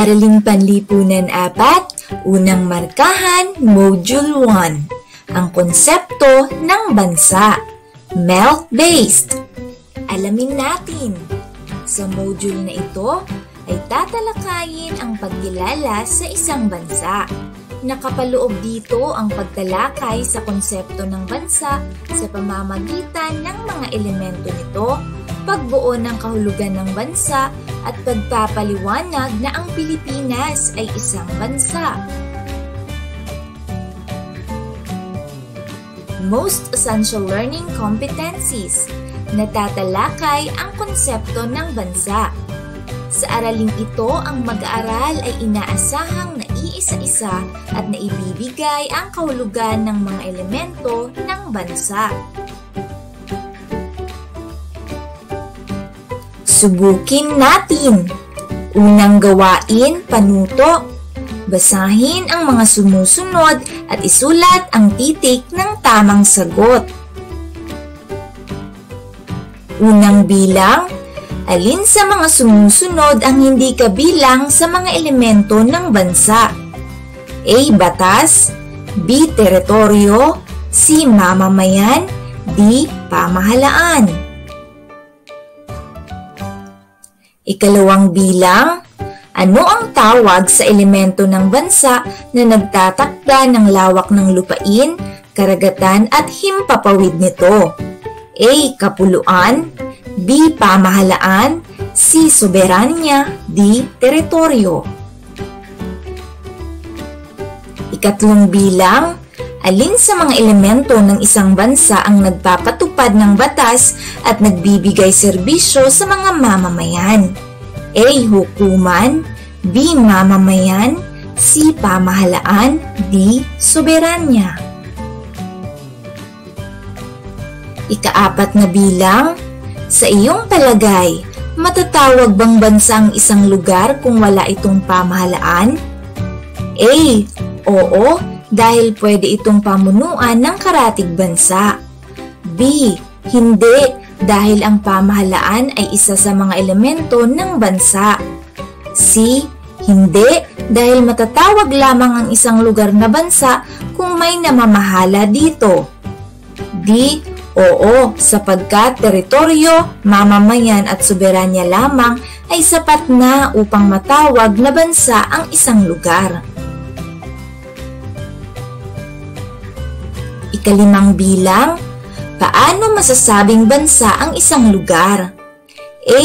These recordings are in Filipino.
Aralin Panlipunan 4, Unang Markahan, Module 1. Ang konsepto ng bansa. Melt-based. Alamin natin. Sa module na ito ay tatalakayin ang pagkilala sa isang bansa. Nakapaloob dito ang pagtalakay sa konsepto ng bansa sa pamamagitan ng mga elemento nito, pagbuo ng kahulugan ng bansa at pagpapaliwanag na ang Pilipinas ay isang bansa. Most essential learning competencies. Natatalakay ang konsepto ng bansa. Sa araling ito, ang mag-aaral ay inaasahang naiisa-isa at naibibigay ang kahulugan ng mga elemento ng bansa. Subukin natin. Unang gawain, panuto. Basahin ang mga sumusunod at isulat ang titik ng tamang sagot. Unang bilang, alin sa mga sumusunod ang hindi kabilang sa mga elemento ng bansa? A. Batas, B. Teritoryo, C. Mamamayan, D. Pamahalaan. Ikalawang bilang, ano ang tawag sa elemento ng bansa na nagtatakda ng lawak ng lupain, karagatan at himpapawid nito? A. Kapuluan, B. Pamahalaan, C. Soberanya, D. Teritoryo. Ikatlong bilang, alin sa mga elemento ng isang bansa ang nagpapatupad ng batas at nagbibigay serbisyo sa mga mamamayan? A. Hukuman, B. Mamamayan, C. Pamahalaan, D. Soberanya. Ikaapat na bilang, sa iyong palagay, matatawag bang bansa ang isang lugar kung wala itong pamahalaan? A. Oo, dahil pwede itong pamunuan ng karatig bansa. B. Hindi, dahil ang pamahalaan ay isa sa mga elemento ng bansa. C. Hindi, dahil matatawag lamang ang isang lugar na bansa kung may namamahala dito. D. Oo, sapagkat teritoryo, mamamayan at soberanya lamang ay sapat na upang matawag na bansa ang isang lugar. Ikalimang bilang, paano masasabing bansa ang isang lugar? A.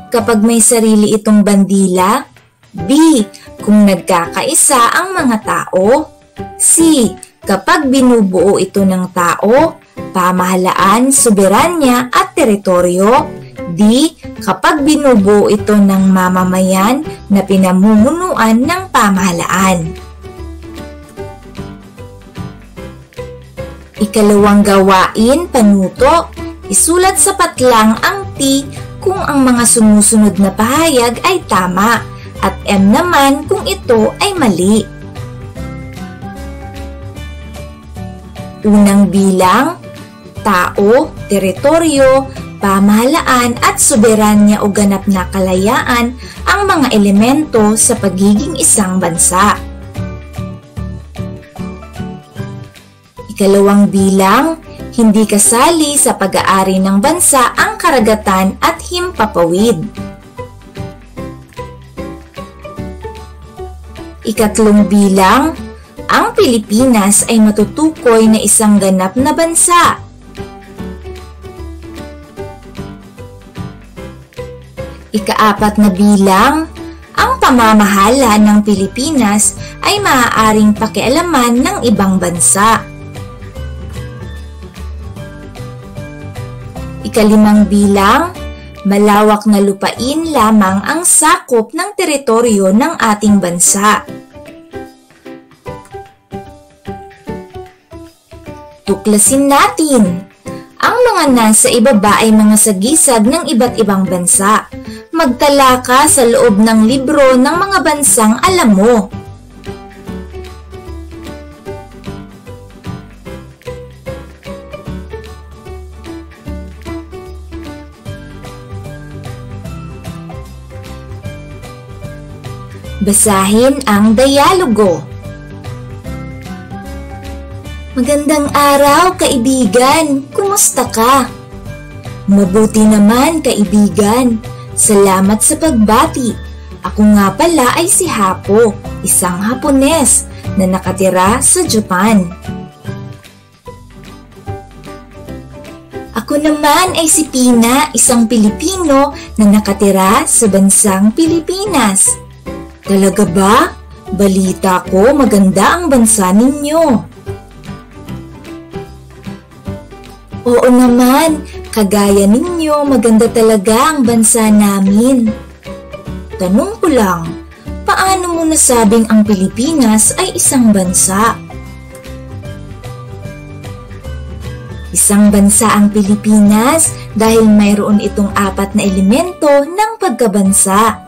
Kapag may sarili itong bandila. B. Kung nagkakaisa ang mga tao. C. Kapag binubuo ito ng tao, pamahalaan, soberanya at teritoryo. D. Kapag binubuo ito ng mamamayan na pinamumunuan ng pamahalaan. Ikalawang gawain, panuto. Isulat sa patlang ang T kung ang mga sumusunod na pahayag ay tama at M naman kung ito ay mali. Unang bilang, tao, teritoryo, pamahalaan at soberanya o ganap na kalayaan ang mga elemento sa pagiging isang bansa. Ikalawang bilang, hindi kasali sa pag-aari ng bansa ang karagatan at himpapawid. Ikatlong bilang, ang Pilipinas ay matutukoy na isang ganap na bansa. Ikaapat na bilang, ang pamamahala ng Pilipinas ay maaaring pakialaman ng ibang bansa. Ikalimang bilang, malawak na lupain lamang ang sakop ng teritoryo ng ating bansa. Tuklasin natin. Ang mga nasa ibaba ay mga sagisag ng iba't ibang bansa. Magtala ka sa loob ng libro ng mga bansang alam mo. Basahin ang dialogo. Magandang araw, kaibigan. Kumusta ka? Mabuti naman, kaibigan. Salamat sa pagbati. Ako nga pala ay si Hapo, isang Hapones na nakatira sa Japan. Ako naman ay si Pina, isang Pilipino na nakatira sa bansang Pilipinas. Talaga ba? Balita ko maganda ang bansa ninyo. Oo naman, kagaya ninyo maganda talaga ang bansa namin. Tanong ko lang, paano mo nasabing ang Pilipinas ay isang bansa? Isang bansa ang Pilipinas dahil mayroon itong 4 na elemento ng pagkabansa.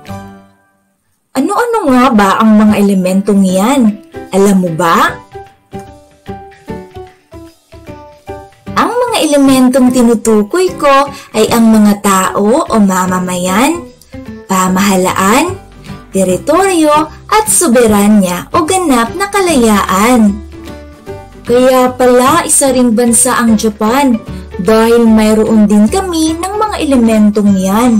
Ano-ano nga ba ang mga elementong iyan? Alam mo ba? Ang mga elementong tinutukoy ko ay ang mga tao o mamamayan, pamahalaan, teritoryo at soberanya o ganap na kalayaan. Kaya pala isa ring bansa ang Japan dahil mayroon din kami ng mga elementong yan.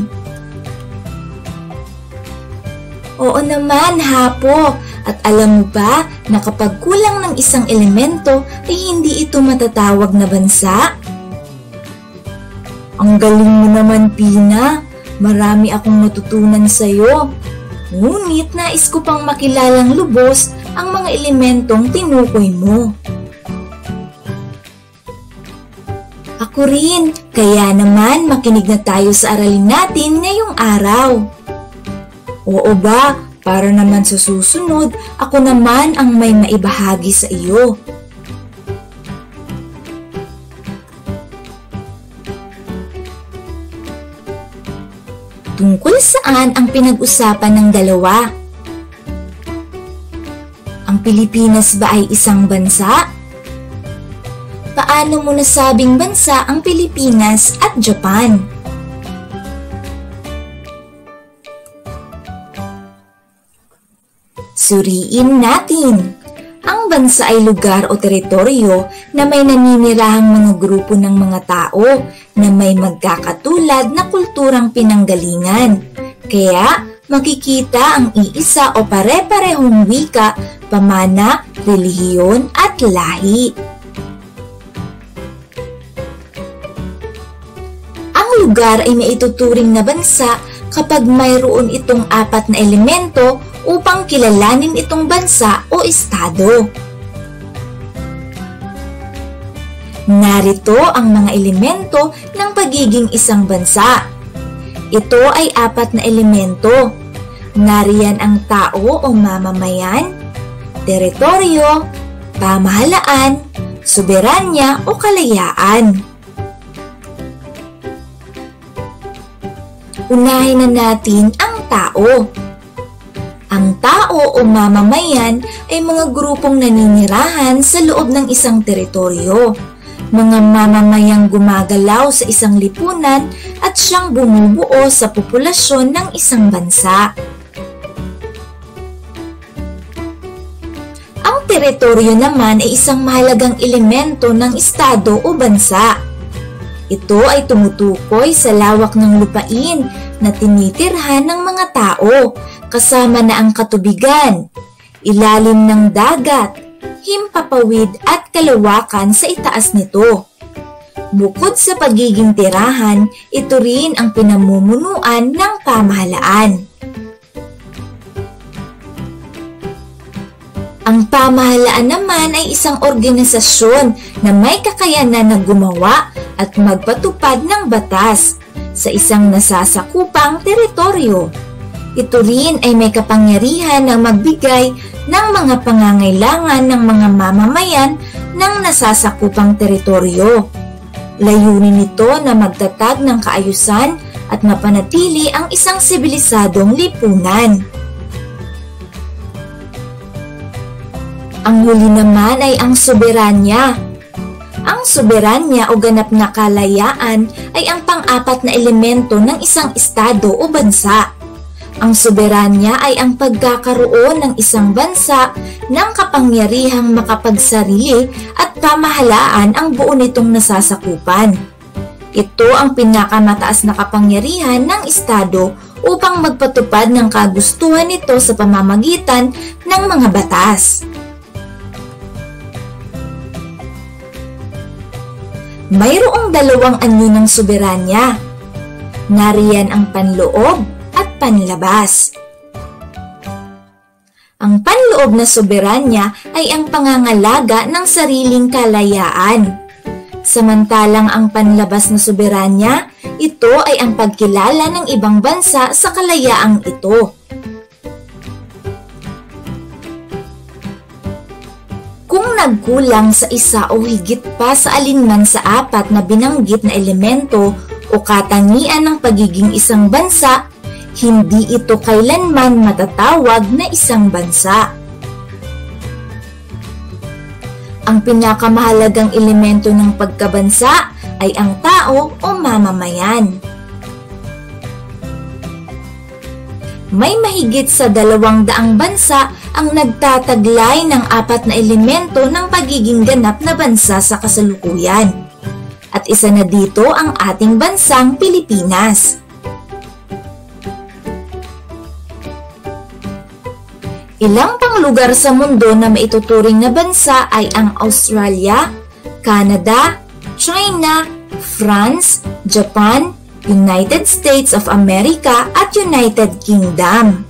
Oo naman, Hapo. At alam mo ba na kapag kulang ng isang elemento ay hindi ito matatawag na bansa? Ang galing mo naman, Pina. Marami akong natutunan sa iyo. Ngunit nais ko pang makilalang lubos ang mga elementong tinukoy mo. Ako rin, kaya naman makinig na tayo sa aralin natin ngayong araw. Oo ba? Para naman sa susunod, ako naman ang may maibahagi sa iyo. Tungkol saan ang pinag-usapan ng dalawa? Ang Pilipinas ba ay isang bansa? Paano mo nasabing bansa ang Pilipinas at Japan? Suriin natin. Ang bansa ay lugar o teritoryo na may naninirahang mga grupo ng mga tao na may magkakatulad na kulturang pinanggalingan. Kaya makikita ang iisa o pare-parehong wika, pamana, relihiyon at lahi. Ang lugar ay maituturing na bansa kapag mayroon itong 4 na elemento upang kilalanin itong bansa o estado. Narito ang mga elemento ng pagiging isang bansa. Ito ay 4 na elemento. Nariyan ang tao o mamamayan, teritoryo, pamahalaan, soberanya o kalayaan. Unahin na natin ang tao. Ang tao o mamamayan ay mga grupong naninirahan sa loob ng isang teritoryo. Mga mamamayang gumagalaw sa isang lipunan at siyang bumubuo sa populasyon ng isang bansa. Ang teritoryo naman ay isang mahalagang elemento ng estado o bansa. Ito ay tumutukoy sa lawak ng lupain na tinitirhan ng mga tao, kasama na ang katubigan, ilalim ng dagat, himpapawid at kalawakan sa itaas nito. Bukod sa pagiging tirahan, ito rin ang pinamumunuan ng pamahalaan. Ang pamahalaan naman ay isang organisasyon na may kakayanan na gumawa at magpatupad ng batas sa isang nasasakupang teritoryo. Ito rin ay may kapangyarihan na magbigay ng mga pangangailangan ng mga mamamayan ng nasasakupang teritoryo. Layunin nito na magtatag ng kaayusan at mapanatili ang isang sibilisadong lipunan. Ang huli naman ay ang soberanya. Ang soberanya o ganap na kalayaan ay ang pang-4 na elemento ng isang estado o bansa. Ang soberanya ay ang pagkakaroon ng isang bansa ng kapangyarihang makapagsarili at pamahalaan ang buo nitong nasasakupan. Ito ang pinakamataas na kapangyarihan ng Estado upang magpatupad ng kagustuhan nito sa pamamagitan ng mga batas. Mayroong dalawang anyo ng soberanya. Nariyan ang panloob at panlabas. Ang panloob na soberanya ay ang pangangalaga ng sariling kalayaan. Samantalang ang panlabas na soberanya, ito ay ang pagkilala ng ibang bansa sa kalayaang ito. Kung nagkulang sa isa o higit pa sa alinman sa apat na binanggit na elemento o katangian ng pagiging isang bansa, hindi ito kailanman matatawag na isang bansa. Ang pinakamahalagang elemento ng pagkabansa ay ang tao o mamamayan. May mahigit sa 200 bansa ang nagtataglay ng apat na elemento ng pagiging ganap na bansa sa kasalukuyan. At isa na dito ang ating bansang Pilipinas. Ilang pang lugar sa mundo na maituturing na bansa ay ang Australia, Canada, China, France, Japan, United States of America at United Kingdom.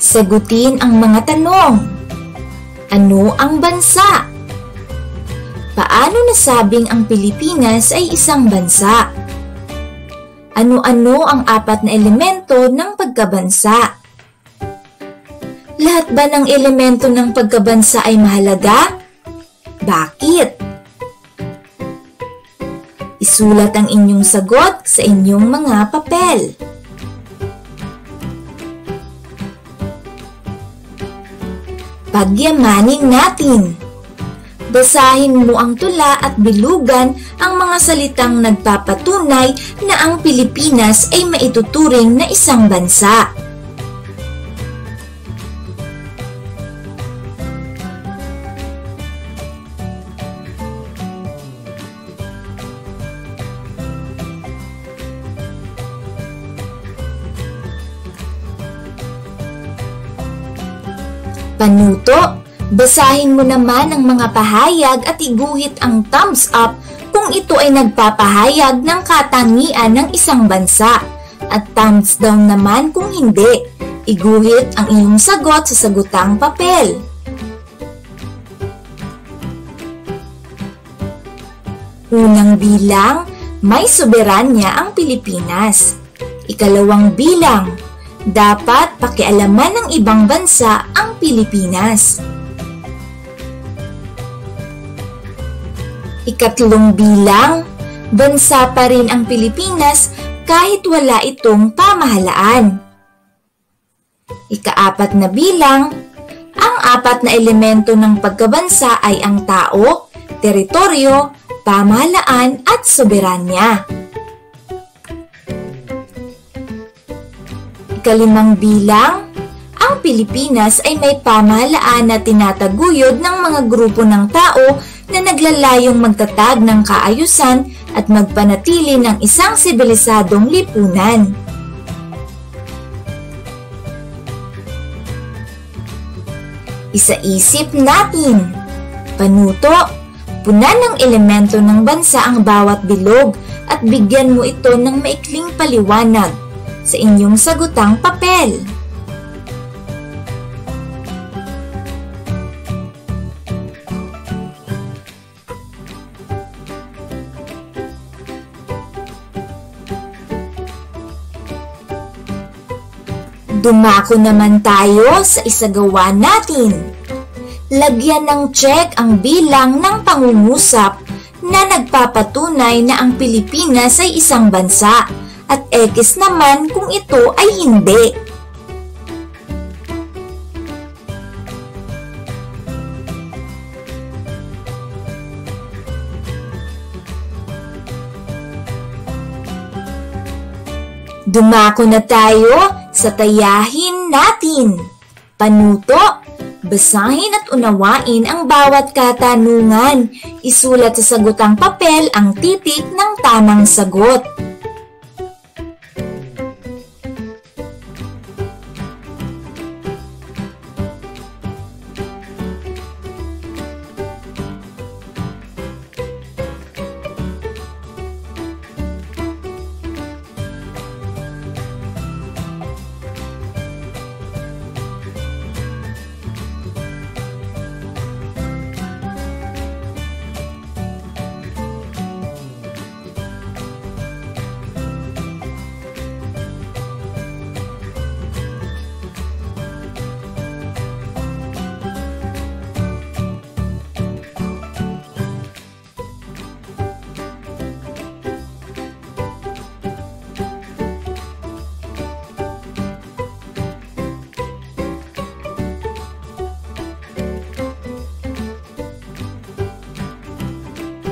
Sagutin ang mga tanong. Ano ang bansa? Paano nasabing ang Pilipinas ay isang bansa? Ano-ano ang apat na elemento ng pagkabansa? Lahat ba ng elemento ng pagkabansa ay mahalaga? Bakit? Isulat ang inyong sagot sa inyong mga papel. Pagyamanin natin. Basahin mo ang tula at bilugan ang mga salitang nagpapatunay na ang Pilipinas ay maituturing na isang bansa. Panuto, basahin mo naman ang mga pahayag at iguhit ang thumbs up kung ito ay nagpapahayag ng katangian ng isang bansa at thumbs down naman kung hindi. Iguhit ang iyong sagot sa sagutang papel. Unang bilang, may soberanya ang Pilipinas. Ikalawang bilang, dapat pakialaman ng ibang bansa ang Pilipinas. Ikatlong bilang, bansa pa rin ang Pilipinas kahit wala itong pamahalaan. Ikaapat na bilang, ang apat na elemento ng pagkabansa ay ang tao, teritoryo, pamahalaan at soberanya. Ikalimang bilang, ang Pilipinas ay may pamahalaan na tinataguyod ng mga grupo ng tao na naglalayong magtatag ng kaayusan at magpanatili ng isang sibilisadong lipunan. Isa-isip natin. Panuto, punan ng elemento ng bansa ang bawat bilog at bigyan mo ito ng maikling paliwanag sa inyong sagutang papel. Dumako naman tayo sa isagawa natin. Lagyan ng check ang bilang ng pangungusap na nagpapatunay na ang Pilipinas ay isang bansa at X naman kung ito ay hindi. Dumako na tayo sa tayahin natin. Panuto, basahin at unawain ang bawat katanungan. Isulat sa sagutang papel ang titik ng tamang sagot.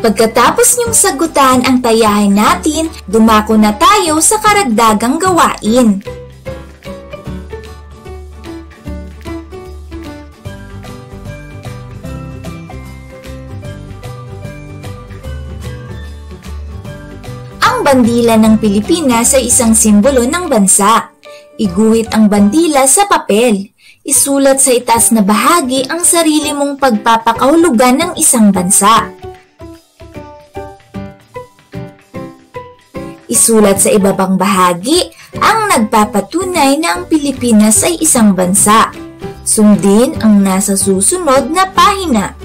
Pagkatapos niyong sagutan ang tayahin natin, dumako na tayo sa karagdagang gawain. Ang bandila ng Pilipinas ay isang simbolo ng bansa. Iguhit ang bandila sa papel. Isulat sa itaas na bahagi ang sarili mong pagpapakahulugan ng isang bansa. Isulat sa ibabang bahagi ang nagpapatunay na ang Pilipinas ay isang bansa. Sundin ang nasa susunod na pahina.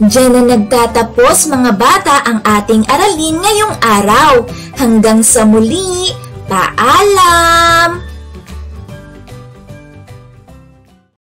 Diyan na nagtatapos mga bata ang ating aralin ngayong araw. Hanggang sa muli, paalam!